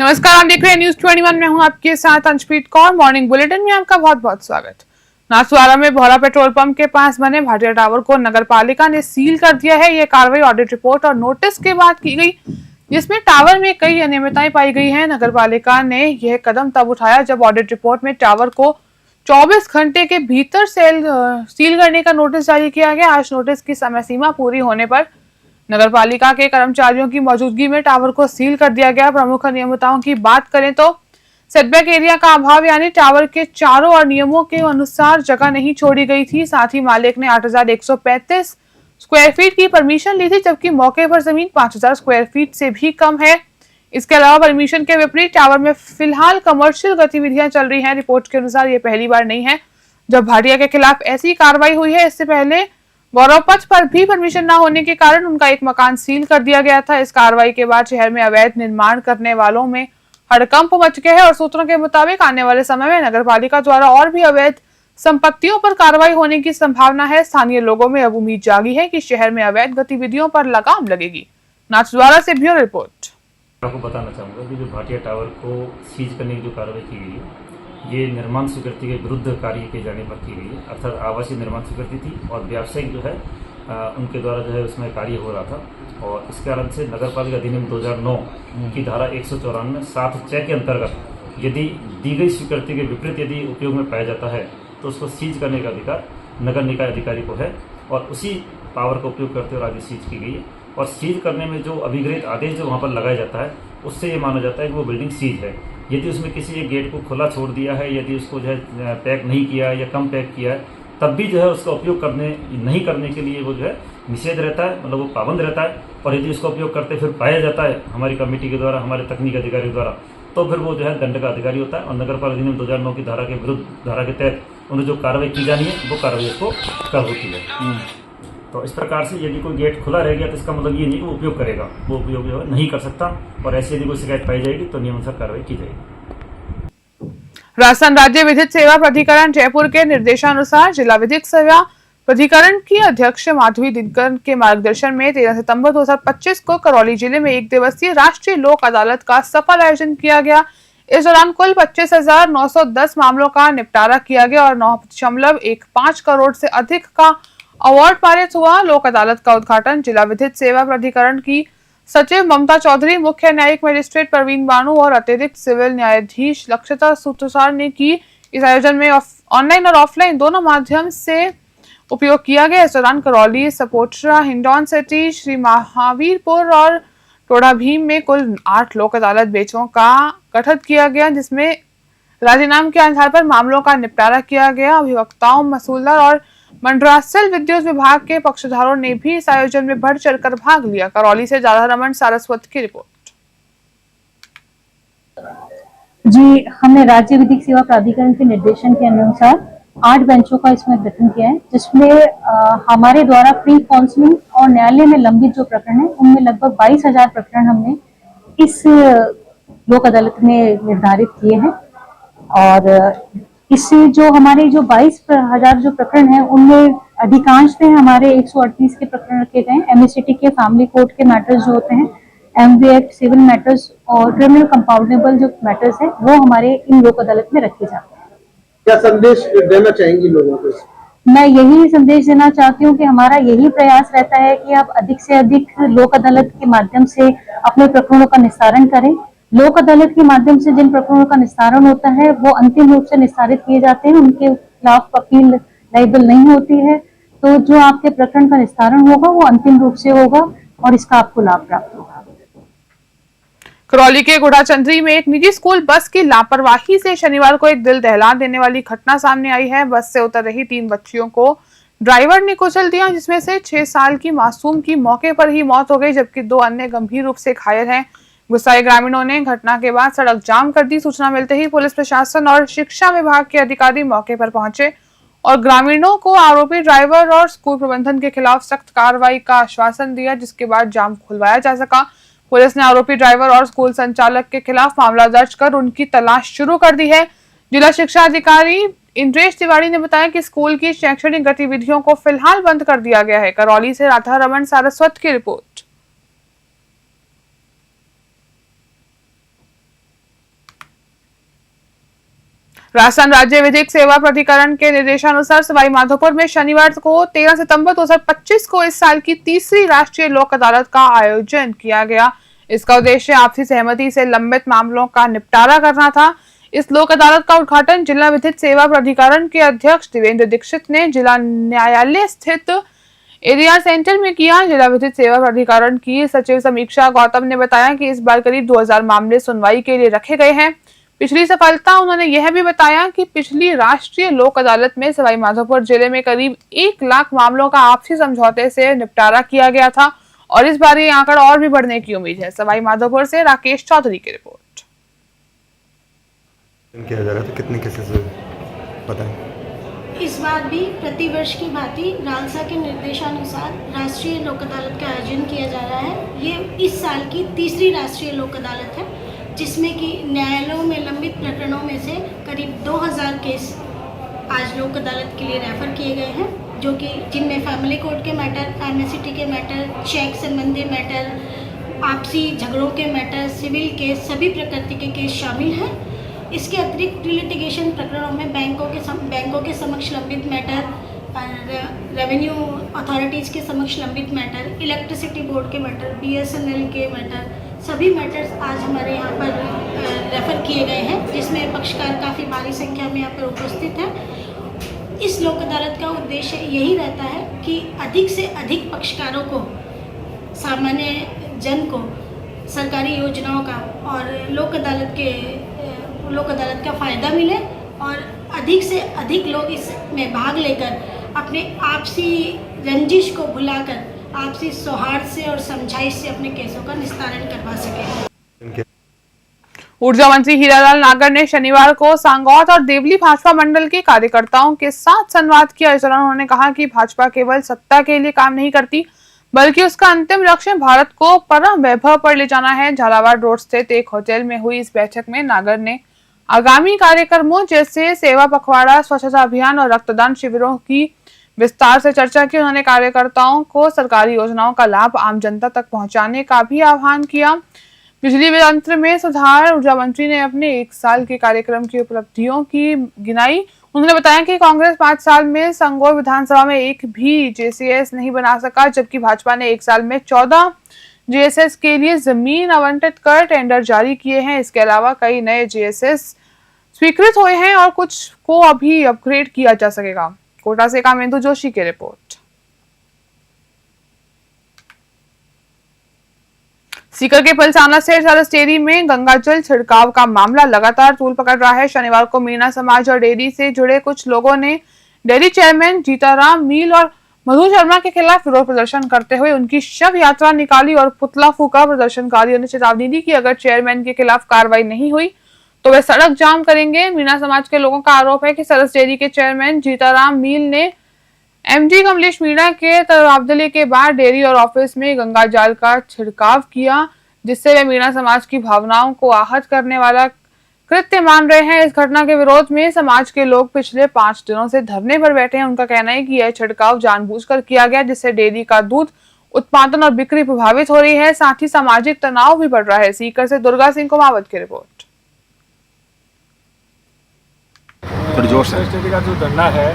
नमस्कार, आप देख रहे हैं न्यूज 21। में हूं आपके साथ अंशप्रीत कौर। मॉर्निंग बुलेटिन में आपका बहुत बहुत स्वागत। नाथद्वारा में भौरा पेट्रोल पंप के पास बने भाटिया टावर को नगर पालिका ने सील कर दिया है। यह कार्रवाई ऑडिट रिपोर्ट और नोटिस के बाद की गई, जिसमें टावर में कई अनियमितताएं पाई गई है। नगर पालिका ने यह कदम तब उठाया जब ऑडिट रिपोर्ट में टावर को 24 घंटे के भीतर सील करने का नोटिस जारी किया गया। आज नोटिस की समय सीमा पूरी होने पर नगर पालिका के कर्मचारियों की मौजूदगी में टावर को सील कर दिया गया। प्रमुख अनियमितताओं की बात करें तो सेटबैक एरिया का अभाव, यानी टावर के चारों और नियमों के अनुसार जगह नहीं छोड़ी गई थी। साथ ही मालिक ने 8,135 स्क्वायर फीट की परमिशन ली थी, जबकि मौके पर जमीन 5,000 स्क्वायर फीट से भी कम है। इसके अलावा परमिशन के विपरीत टावर में फिलहाल कमर्शियल गतिविधियां चल रही हैं। रिपोर्ट के अनुसार ये पहली बार नहीं है जब भाटिया के खिलाफ ऐसी कार्रवाई हुई है। इससे पहले गौरव पथ पर भी परमिशन न होने के कारण उनका एक मकान सील कर दिया गया था। इस कार्रवाई के बाद शहर में अवैध निर्माण करने वालों में हड़कंप मच गया है और सूत्रों के मुताबिक आने वाले समय में नगर पालिका द्वारा और भी अवैध संपत्तियों पर कार्रवाई होने की संभावना है। स्थानीय लोगों में अब उम्मीद जागी है कि शहर में अवैध गतिविधियों पर लगाम लगेगी। नाथद्वारा से ब्यूरो रिपोर्ट। आपको बताना चाहूँगा कि जो भाटिया टावर को सीज करने की जो कार्रवाई की गई है, ये निर्माण स्वीकृति के विरुद्ध कार्य किए जाने पर की गई है। अर्थात आवासीय निर्माण स्वीकृति थी और व्यावसायिक जो है उनके द्वारा जो है उसमें कार्य हो रहा था। और इसके कारण से नगर पालिका अधिनियम 2009 की धारा 194 7 6 के अंतर्गत यदि दी गई स्वीकृति के विपरीत यदि उपयोग में पाया जाता है तो उसको सीज करने का अधिकार नगर निकाय अधिकारी को है और उसी पावर का उपयोग करते हुए आगे सीज की गई है। और सीज करने में जो अभिगृहित आदेश जो वहाँ पर लगाया जाता है उससे ये माना जाता है कि वो बिल्डिंग सीज है। यदि उसमें किसी एक गेट को खुला छोड़ दिया है, यदि उसको जो है पैक नहीं किया या कम पैक किया है, तब भी जो है उसका उपयोग नहीं करने के लिए वो जो है निषेध रहता है, मतलब वो पाबंद रहता है। और यदि उसका उपयोग करते फिर पाया जाता है हमारी कमेटी के द्वारा, हमारे तकनीकी अधिकारी द्वारा, तो फिर वो जो है दंड का अधिकारी होता है और नगर पालिका अधिनियम 2009 की धारा के विरुद्ध धारा के तहत उन्हें जो कार्रवाई की जानी है वो कार्रवाई उसको कर होती है। तो इस प्रकार से यदि कोई गेट खुला रह गया तो इसका मतलब ये नहीं कि वो उपयोग करेगा, वो उपयोग जो है नहीं कर सकता। और ऐसी यदि कोई शिकायत पाई जाएगी तो नियमानुसार कार्रवाई की जाएगी। राजस्थान राज्य विधिक सेवा प्राधिकरण जयपुर के निर्देशानुसार जिला विधिक सेवा प्राधिकरण की अध्यक्ष माधवी दिनकर के मार्गदर्शन में 13 सितंबर 2025 को करौली जिले में एक दिवसीय राष्ट्रीय लोक अदालत का सफल आयोजन किया गया। इस दौरान कुल 25,910 मामलों का निपटारा किया गया और 9.15 करोड़ से अधिक का अवार्ड पारित हुआ। लोक अदालत का उद्घाटन जिला विधिक सेवा प्राधिकरण की सचिव ममता चौधरी, मुख्य न्यायिक मजिस्ट्रेट प्रवीण बानू और अतिरिक्त सिविल न्यायाधीश लक्षिता सूत्रसार ने की। इस आयोजन में ऑनलाइन और ऑफलाइन दोनों माध्यम से उपयोग किया गया। इस दौरान करौली, सपोट्रा, हिंडौन सिटी, श्री महावीरपुर और टोडा भीम में कुल 8 लोक अदालत बेंचों का गठन किया गया, जिसमें राजीनाम के आधार पर मामलों का निपटारा किया गया। अभिवक्ताओं, महसूलदार और मंडरासल विद्युत विभाग के पक्षधारों ने भी इस आयोजन में बढ़ चढ़कर भाग लिया। करौली से राधा रमन सारस्वत की रिपोर्ट। जी, हमने राज्य विधिक सेवा प्राधिकरण के निर्देशन के अनुसार 8 बेंचों का इसमें गठन किया है, जिसमें हमारे द्वारा प्री काउंसलिंग और न्यायालय में लंबित जो प्रकरण है उनमें लगभग 22,000 प्रकरण हमने इस लोक अदालत में निर्धारित किए हैं। और इससे जो हमारे जो 22,000 जो प्रकरण हैं उनमें अधिकांश में हमारे 138 के प्रकरण रखे गए हैं। एमएससीटी के फैमिली कोर्ट के मैटर्स जो होते हैं, एमवी एक्ट सिविल मैटर्स और क्रिमिनल कंपाउंडेबल जो मैटर्स है वो हमारे इन लोक अदालत में रखे जाते हैं। क्या संदेश देना चाहेंगी लोगों को? मैं यही संदेश देना चाहती हूँ कि हमारा यही प्रयास रहता है कि आप अधिक से अधिक लोक अदालत के माध्यम से अपने प्रकरणों का निस्तारण करें। लोक अदालत के माध्यम से जिन प्रकरणों का निस्तारण होता है वो अंतिम रूप से निस्तारित किए जाते हैं, उनके खिलाफ अपील लायबल नहीं होती है। तो जो आपके प्रकरण का निस्तारण होगा वो अंतिम रूप से होगा और इसका आपको लाभ प्राप्त होगा। करौली के गुढ़ाचंद्री में एक निजी स्कूल बस की लापरवाही से शनिवार को एक दिल दहला देने वाली घटना सामने आई है। बस से उतर रही 3 बच्चियों को ड्राइवर ने कुचल दिया, जिसमें से 6 साल की मासूम की मौके पर ही मौत हो गई, जबकि 2 अन्य गंभीर रूप से घायल हैं। गुस्साए ग्रामीणों ने घटना के बाद सड़क जाम कर दी। सूचना मिलते ही पुलिस प्रशासन और शिक्षा विभाग के अधिकारी मौके पर पहुंचे और ग्रामीणों को आरोपी ड्राइवर और स्कूल प्रबंधन के खिलाफ सख्त कार्रवाई का आश्वासन दिया, जिसके बाद जाम खुलवाया जा सका। पुलिस ने आरोपी ड्राइवर और स्कूल संचालक के खिलाफ मामला दर्ज कर उनकी तलाश शुरू कर दी है। जिला शिक्षा अधिकारी इंद्रेश तिवारी ने बताया कि स्कूल की शैक्षणिक गतिविधियों को फिलहाल बंद कर दिया गया है। करौली से राधा रमन सारस्वत की रिपोर्ट। राजस्थान राज्य विधिक सेवा प्राधिकरण के निर्देशानुसार सवाई माधोपुर में शनिवार को 13 सितंबर 2025 को इस साल की तीसरी राष्ट्रीय लोक अदालत का आयोजन किया गया। इसका उद्देश्य आपसी सहमति से लंबित मामलों का निपटारा करना था। इस लोक अदालत का उद्घाटन जिला विधिक सेवा प्राधिकरण के अध्यक्ष देवेंद्र दीक्षित ने जिला न्यायालय स्थित एरिया सेंटर में किया। जिला विधिक सेवा प्राधिकरण की सचिव समीक्षा गौतम ने बताया कि इस बार करीब 2000 मामले सुनवाई के लिए रखे गए हैं। पिछली सफलता उन्होंने यह भी बताया कि पिछली राष्ट्रीय लोक अदालत में सवाई माधोपुर जिले में करीब 1 लाख मामलों का आपसी समझौते से निपटारा किया गया था और इस बार ये आंकड़ा और भी बढ़ने की उम्मीद है। सवाई माधोपुर से राकेश चौधरी की रिपोर्ट। किया जा रहा था, कितने केसेस बताएं? इस बार भी प्रतिवर्ष की भांति रालसा के निर्देशानुसार राष्ट्रीय लोक अदालत का आयोजन किया जा रहा है। ये इस साल की तीसरी राष्ट्रीय लोक अदालत है, जिसमें कि न्यायालयों में लंबित प्रकरणों में से करीब 2000 केस आज लोक अदालत के लिए रेफर किए गए हैं, जो कि जिनमें फैमिली कोर्ट के मैटर, एमएससीटी के मैटर, चेक संबंधी मैटर, आपसी झगड़ों के मैटर, सिविल केस, सभी प्रकृति के केस शामिल हैं। इसके अतिरिक्त लिटिगेशन प्रकरणों में बैंकों के समक्ष लंबित मैटर, रेवेन्यू अथॉरिटीज़ के समक्ष लंबित मैटर, इलेक्ट्रिसिटी बोर्ड के मैटर, BSNL के मैटर, सभी मैटर्स आज हमारे यहाँ पर रेफर किए गए हैं, जिसमें पक्षकार काफ़ी भारी संख्या में यहाँ पर उपस्थित हैं। इस लोक अदालत का उद्देश्य यही रहता है कि अधिक से अधिक पक्षकारों को, सामान्य जन को सरकारी योजनाओं का और लोक अदालत का फ़ायदा मिले और अधिक से अधिक लोग इसमें भाग लेकर अपने आपसी रंजिश को भुलाकर आपसी सौहार्द से और समझाइश से अपने केसों का निस्तारण करवा सकें। ऊर्जा मंत्री हीरालाल नागर ने शनिवार को सांगौत और देवली भाजपा मंडल के कार्यकर्ताओं के साथ संवाद किया। इस दौरान उन्होंने कहा कि भाजपा केवल सत्ता के लिए काम नहीं करती, बल्कि उसका अंतिम लक्ष्य भारत को परम वैभव पर ले जाना है। झालावाड़ रोड स्थित एक होटल में हुई इस बैठक में नागर ने आगामी कार्यक्रमों जैसे सेवा पखवाड़ा, स्वच्छता अभियान और रक्तदान शिविरों की विस्तार से चर्चा की। उन्होंने कार्यकर्ताओं को सरकारी योजनाओं का लाभ आम जनता तक पहुंचाने का भी आह्वान किया। बिजली तंत्र में सुधार, ऊर्जा मंत्री ने अपने 1 साल के कार्यक्रम की उपलब्धियों की गिनाई। उन्होंने बताया कि कांग्रेस 5 साल में संगोर विधानसभा में एक भी JCS नहीं बना सका, जबकि भाजपा ने 1 साल में 14 JSS के लिए जमीन आवंटित कर टेंडर जारी किए हैं। इसके अलावा कई नए JSS स्वीकृत हुए हैं और कुछ को अभी अपग्रेड किया जा सकेगा। कोटा से कामेंदु जोशी की रिपोर्ट। सीकर के पलसाना से सरस्टेरी में गंगाजल छिड़काव का मामला लगातार तूल पकड़ रहा है। शनिवार को मीणा समाज और डेयरी से जुड़े कुछ लोगों ने डेयरी चेयरमैन जीताराम मील और मधु शर्मा के खिलाफ विरोध प्रदर्शन करते हुए उनकी शव यात्रा निकाली और पुतला फूका। प्रदर्शनकारियों ने चेतावनी दी कि अगर चेयरमैन के खिलाफ कार्रवाई नहीं हुई तो वे सड़क जाम करेंगे। मीणा समाज के लोगों का आरोप है कि सरस डेयरी के चेयरमैन जीताराम मील ने MD कमलेश मीणा के तबादले के बाद डेयरी और ऑफिस में गंगा जल का छिड़काव किया, जिससे वे मीणा समाज की भावनाओं को आहत करने वाला कृत्य मान रहे हैं। इस घटना के विरोध में समाज के लोग पिछले 5 दिनों से धरने पर बैठे हैं। उनका कहना है कि यह छिड़काव जानबूझकर किया गया, जिससे डेयरी का दूध उत्पादन और बिक्री प्रभावित हो रही है। साथ ही सामाजिक तनाव भी बढ़ रहा है। सीकर से दुर्गा सिंह कुमावत की रिपोर्ट। सरस्टेरी का जो धरना है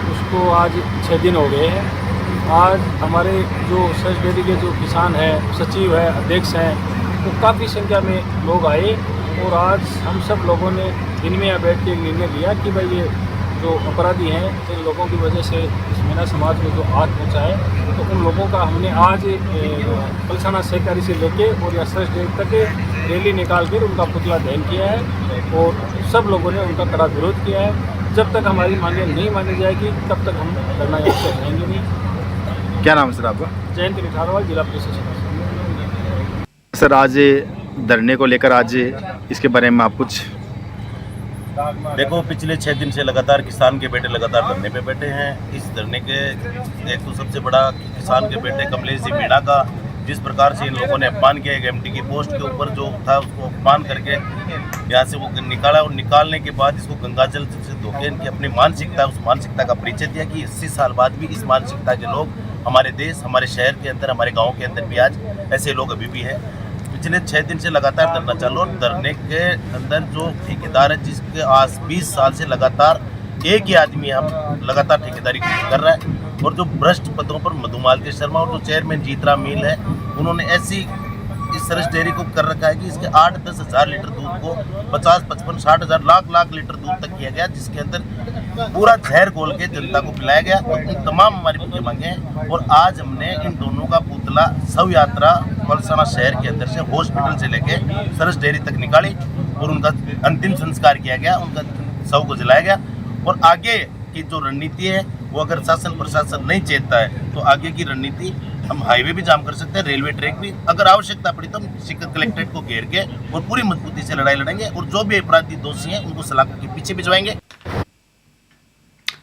उसको आज 6 दिन हो गए हैं। आज हमारे जो सरस्टेरी के जो किसान हैं, सचिव है, अध्यक्ष हैं, वो काफ़ी संख्या में लोग आए और आज हम सब लोगों ने दिन में बैठ के एक निर्णय लिया कि भाई ये जो अपराधी हैं, इन लोगों की वजह से इस मीणा समाज में जो आग पहुँचा है, तो उन लोगों का हमने आज पलसाना सहकारी से लेके और या सरस्टेरी तक रैली निकाल कर उनका पुतला दहन किया है और सब लोगों ने उनका कड़ा विरोध किया है। जब तक हमारी मांगें नहीं मानी जाएगी तब तक हम धरना यहाँ से रहेंगे नहीं। क्या नाम है सर आपका? जयंत रिठारवाल, जिला पुलिस सदस्य। सर आज धरने को लेकर आज इसके बारे में आप कुछ? देखो, पिछले 6 दिन से लगातार किसान के बेटे लगातार धरने पे बैठे हैं। इस धरने के एक तो सबसे बड़ा किसान के बेटे कमलेश जी मीणा का जिस प्रकार से इन लोगों ने अपमान किया, एक MD की पोस्ट के ऊपर जो था उसको अपमान करके यहाँ से वो निकाला और निकालने के बाद इसको गंगाजल से धोके इनकी अपनी मानसिकता, उस मानसिकता का परिचय दिया कि 80 साल बाद भी इस मानसिकता के लोग हमारे देश, हमारे शहर के अंदर, हमारे गाँव के अंदर भी आज ऐसे लोग अभी भी हैं। पिछले 6 दिन से लगातार धरना चालू, और धरने के अंदर जो ठेकेदार है जिसके आज 20 साल से लगातार एक ही आदमी हम लगातार ठेकेदारी कर रहा है, और जो भ्रष्ट पदों पर मधुमालती शर्मा और जो चेयरमैन जीतराम मील है, उन्होंने ऐसी इस सरस डेयरी को कर रखा है कि इसके 8-10 हज़ार लीटर दूध को 50-55-60 हज़ार लाख लीटर दूध तक किया गया, जिसके अंदर पूरा जहर घोल के जनता को पिलाया गया। तो इन तमाम हमारी मुख्य मांगे हैं, और आज हमने इन दोनों का पुतला शव यात्रा पलसाना शहर के अंदर से हॉस्पिटल से लेके सरस डेयरी तक निकाली, और उनका अंतिम संस्कार किया गया, उनका शव को जलाया गया। और आगे की जो रणनीति है वो अगर शासन प्रशासन नहीं चेतता है तो आगे की रणनीति हम हाईवे भी जाम कर सकते हैं, रेलवे ट्रैक भी, अगर आवश्यकता पड़ी तो हम शिक्षक कलेक्ट्रेट को घेर के और पूरी मजबूती से लड़ाई लड़ेंगे, और जो भी अपराधी दोषी हैं उनको सलाखों के पीछे भिजवाएंगे।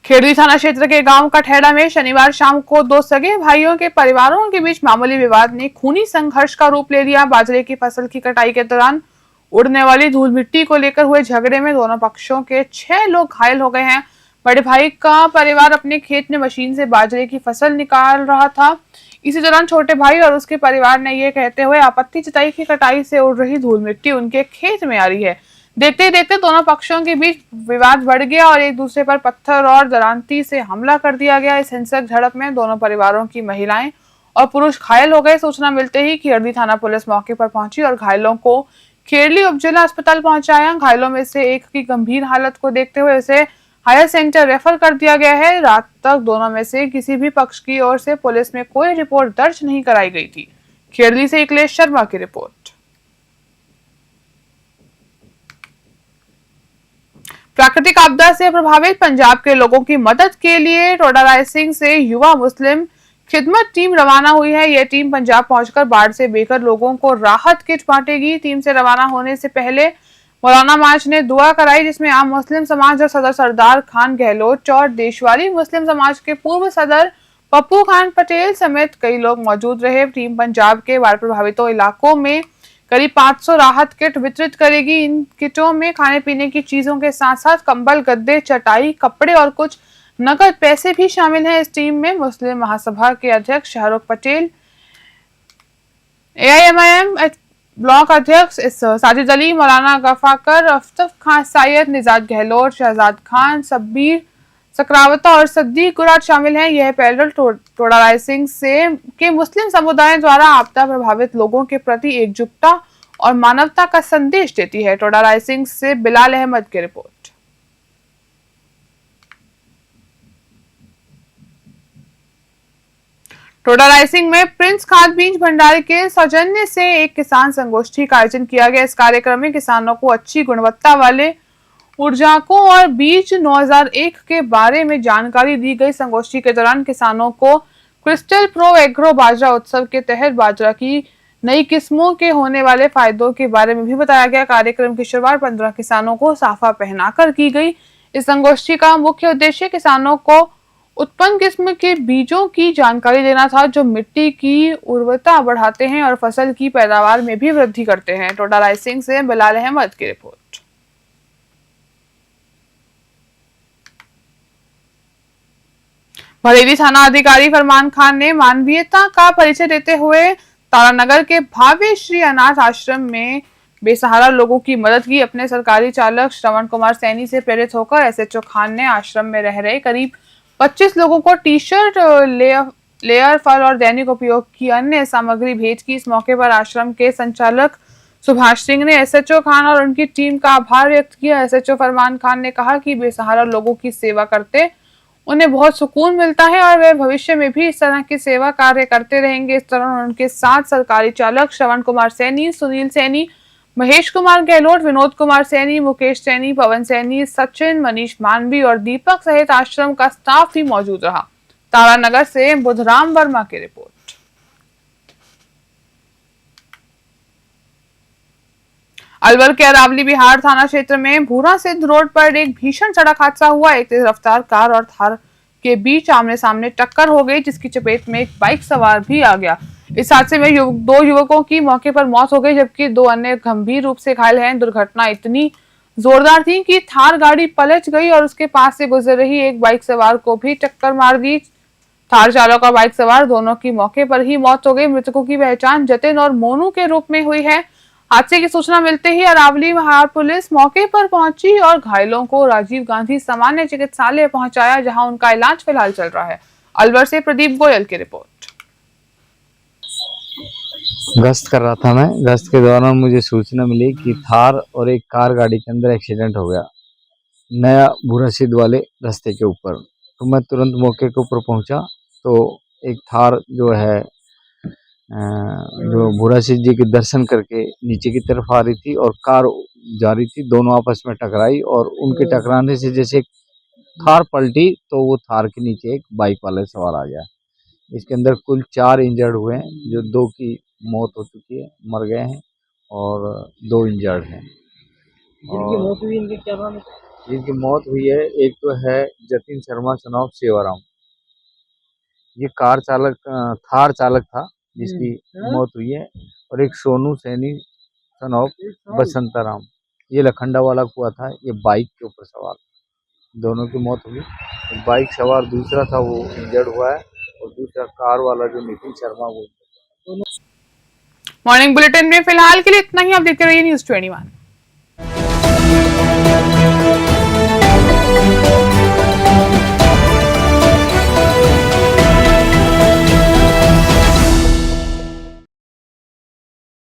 खेड़ी थाना क्षेत्र के गांव कठेड़ा में शनिवार शाम को दो सगे भाइयों के परिवारों के बीच मामूली विवाद ने खूनी संघर्ष का रूप ले लिया। बाजरे की फसल की कटाई के दौरान उड़ने वाली धूल मिट्टी को लेकर हुए झगड़े में दोनों पक्षों के 6 लोग घायल हो गए हैं। बड़े भाई का परिवार अपने खेत में मशीन से बाजरे की फसल निकाल रहा था। इसी दौरान छोटे भाई और उसके परिवार ने ये कहते हुए आपत्ति जताई कि कटाई से उड़ रही धूल मिट्टी उनके खेत में आ रही है। देखते ही देखते दोनों पक्षों के बीच विवाद बढ़ गया और एक दूसरे पर पत्थर और दरांती से हमला कर दिया गया। इस हिंसक झड़प में दोनों परिवारों की महिलाएं और पुरुष घायल हो गए। सूचना मिलते ही खेड़ी थाना पुलिस मौके पर पहुंची और घायलों को खेड़ी उपजिला अस्पताल पहुंचाया। घायलों में से एक की गंभीर हालत को देखते हुए उसे हायर सेंटर रेफर कर दिया गया है। रात तक दोनों में से किसी भी पक्ष की ओर से पुलिस में कोई रिपोर्ट दर्ज नहीं कराई गई थी। खेड़ी से अखिलेश शर्मा की रिपोर्ट। प्राकृतिक आपदा से प्रभावित पंजाब के लोगों की मदद के लिए टोडा रायसिंह से युवा मुस्लिम खिदमत टीम रवाना हुई है। यह टीम पंजाब पहुंचकर बाढ़ से बेघर लोगों को राहत किट बांटेगी। टीम से रवाना होने से पहले मौलाना मार्च ने दुआ कराई, जिसमें आम मुस्लिम समाज और सदर सरदार खान गहलोत और देशवाली मुस्लिम समाज के पूर्व सदर पप्पू खान पटेल समेत कई लोग मौजूद रहे। टीम पंजाब के बाढ़ प्रभावित इलाकों में करीब 500 राहत किट वितरित करेगी। इन किटों में खाने पीने की चीजों के साथ साथ कंबल, गद्दे, चटाई, कपड़े और कुछ नकद पैसे भी शामिल हैं। इस टीम में मुस्लिम महासभा के अध्यक्ष शाहरुख पटेल, AIMIM ब्लॉक अध्यक्ष साजिद अली, मौलाना गफाकर, अफ्ताब खान, सैयद निजात गहलोत, शहजाद खान, सब्बीर सकरावता और सद्दीक गुराट शामिल हैं। यह पैदल टोडा रायसिंह से के मुस्लिम समुदाय द्वारा आपदा प्रभावित लोगों के प्रति एकजुटता और मानवता का संदेश देती है। टोडा रायसिंह से बिलाल अहमद की रिपोर्ट। टोडा रायसिंह में प्रिंस खाद बीज भंडार के सौजन्य से एक किसान संगोष्ठी का आयोजन किया गया। इस कार्यक्रम में किसानों को अच्छी गुणवत्ता वाले ऊर्जाकों और बीज 9001 के बारे में जानकारी दी गई। संगोष्ठी के दौरान किसानों को क्रिस्टल प्रो एग्रो बाजरा उत्सव के तहत बाजरा की नई किस्मों के होने वाले फायदों के बारे में भी बताया गया। कार्यक्रम की शुरुआत 15 किसानों को साफा पहनाकर की गई। इस संगोष्ठी का मुख्य उद्देश्य किसानों को उत्पन्न किस्म के बीजों की जानकारी देना था, जो मिट्टी की उर्वरता बढ़ाते हैं और फसल की पैदावार में भी वृद्धि करते हैं। टोडा रायसिंह से बिलाल अहमद की रिपोर्ट। बरेली थाना अधिकारी फरमान खान ने मानवीयता का परिचय देते हुए तारानगर के भाव्य श्री अनाथ आश्रम में बेसहारा लोगों की मदद की। अपने सरकारी चालक श्रवण कुमार सैनी से प्रेरित होकर SHO खान ने आश्रम में रह रहे करीब 25 लोगों को टी-शर्ट, लेयर, फल और दैनिक उपयोग की अन्य सामग्री भेंट की। इस मौके पर आश्रम के संचालक सुभाष सिंह ने SHO खान और उनकी टीम का आभार व्यक्त किया। SHO फरमान खान ने कहा कि बेसहारा लोगों की सेवा करते उन्हें बहुत सुकून मिलता है और वे भविष्य में भी इस तरह की सेवा कार्य करते रहेंगे। इस दौरान उनके साथ सरकारी चालक श्रवण कुमार सैनी, सुनील सैनी, महेश कुमार गहलोत, विनोद कुमार सैनी, मुकेश सैनी, पवन सैनी, सचिन, मनीष मानवी और दीपक सहित आश्रम का स्टाफ भी मौजूद रहा। तारानगर से बुधराम वर्मा की रिपोर्ट। अलवर के अरावली बिहार थाना क्षेत्र में भूरा सिद्ध रोड पर एक भीषण सड़क हादसा हुआ। एक तेज रफ्तार कार और थार के बीच आमने सामने टक्कर हो गई, जिसकी चपेट में एक बाइक सवार भी आ गया। इस हादसे में दो युवकों की मौके पर मौत हो गई, जबकि 2 अन्य गंभीर रूप से घायल हैं। दुर्घटना इतनी जोरदार थी कि थार गाड़ी पलट गई और उसके पास से गुजर रही एक बाइक सवार को भी टक्कर मार दी। थार चालक और बाइक सवार दोनों की मौके पर ही मौत हो गई। मृतकों की पहचान जतिन और मोनू के रूप में हुई है। हादसे की सूचना मिलते ही अरावली महार पुलिस मौके पर पहुंची और घायलों को राजीव गांधी सामान्य चिकित्सालय पहुंचाया, जहां उनका इलाज फिलहाल चल रहा है। अलवर से प्रदीप गोयल की रिपोर्ट। गश्त कर रहा था मैं। गश्त के दौरान मुझे सूचना मिली कि थार और एक कार गाड़ी के अंदर एक्सीडेंट हो गया, नया भूरासिद वाले रास्ते के ऊपर। तो मैं तुरंत मौके के ऊपर पहुंचा तो एक थार जो है जो भूरासिद जी के दर्शन करके नीचे की तरफ आ रही थी और कार जा रही थी, दोनों आपस में टकराई और उनके टकराने से जैसे थार पलटी तो वो थार के नीचे एक बाइक वाले सवार आ गया। इसके अंदर कुल 4 इंजर्ड हुए हैं, जो 2 की मौत हो चुकी है, मर गए हैं, और 2 इंजर्ड हैं। जिनकी मौत हुई इनके क्या नाम है? जिनकी मौत हुई है, एक तो है जतिन शर्मा सन ऑफ सेवाराम, ये कार चालक थार चालक था जिसकी मौत हुई है, और एक सोनू सैनी सन ऑफ बसंताराम, ये लखंडा वाला कुआ था, ये बाइक के ऊपर सवार, दोनों की मौत हुई। बाइक सवार दूसरा था वो इंजर्ड हुआ है, और दूसरा कार वाला जो नितिन शर्मा वो। मॉर्निंग बुलेटिन में फिलहाल के लिए इतना ही। आप देखते रहिए न्यूज़ 21।